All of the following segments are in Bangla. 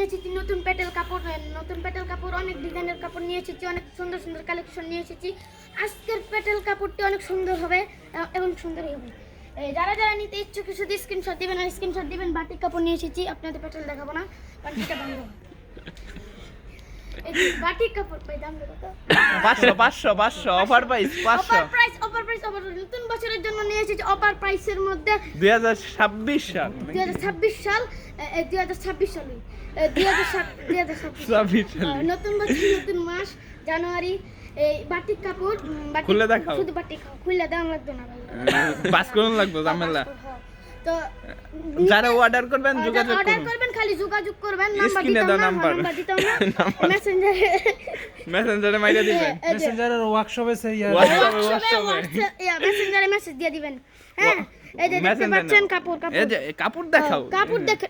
নিয়ে এসেছি নতুন প্যাটেল কাপড় অনেক ডিজাইনের কাপড় নিয়ে এসেছি, অনেক সুন্দর সুন্দর কালেকশন নিয়ে এসেছি। আজকের প্যাটেল কাপড়টি অনেক সুন্দর হবে এবং সুন্দরই হবে। যারা যারা নিতে ইচ্ছুক শুধু স্ক্রিনশট দিবেন আর স্ক্রিনশট দিবেন। বাটিক কাপড় নিয়ে এসেছি, আপনাদের প্যাটেল দেখাবো না কারণ সেটা ভালো হবে। এই যে বাটিক কাপড় পাই দাম কত? 500 অফার প্রাইস 500 অফার প্রাইস নতুন বছরের জন্য নিয়ে এসেছি অফার প্রাইসের মধ্যে 2026 সাল 2026 সাল 2026 সালে 2026 নতুন বছর নতুন মাস জানুয়ারি। এই বাটিক কাপড় খুলে দেখাও, শুধু বাটিক খুলে দাম লাগবে না ভাই, পাস করুন লাগবে ঝামেলা। তো যারা অর্ডার করবেন যোগাযোগ করবেন, খালি যোগাযোগ করবেন। স্ক্রিনে দাও নাম্বার দিতাম না মেসেঞ্জারে মাইরা দিবেন, মেসেঞ্জারের ওয়ার্কশপে সেই মেসেঞ্জারে মেসেজ দিয়ে দিবেন। হ্যাঁ এই যে দেখতে পাচ্ছেন কাপড় এই যে কাপড় দেখাও, কাপড় দেখে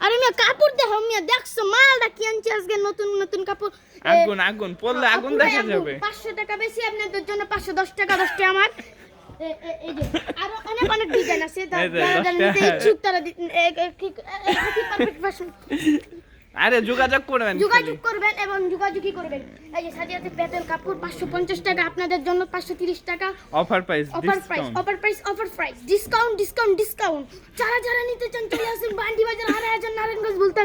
আরে মিয়া কাপড় দেখাও মিয়া, দেখছো মালটা কি আনছি আজকে নতুন নতুন কাপড়। আগুন পড়লে আগুন দেখা যাবে। 500 টাকা বেশি আপনাদের জন্য, 510 টাকা 10 টাকা আমার। এই যে আরো অনেক ডিজাইন আছে, যারা নিতে ইচ্ছুক তারা পারফেক্ট ফ্যাশন আরে যোগাযোগ করবেন এবং যোগাযোগই করবেন। এই যে সাজিয়াতে প্যাটেল কাপড় 550 টাকা আপনাদের জন্য, 530 টাকা অফার প্রাইস ডিসকাউন্ট। যারা যারা নিতে চান চলে আসুন বান্ডি বাজার, হারাহাজার, নারায়ণগঞ্জ, ভুলতা।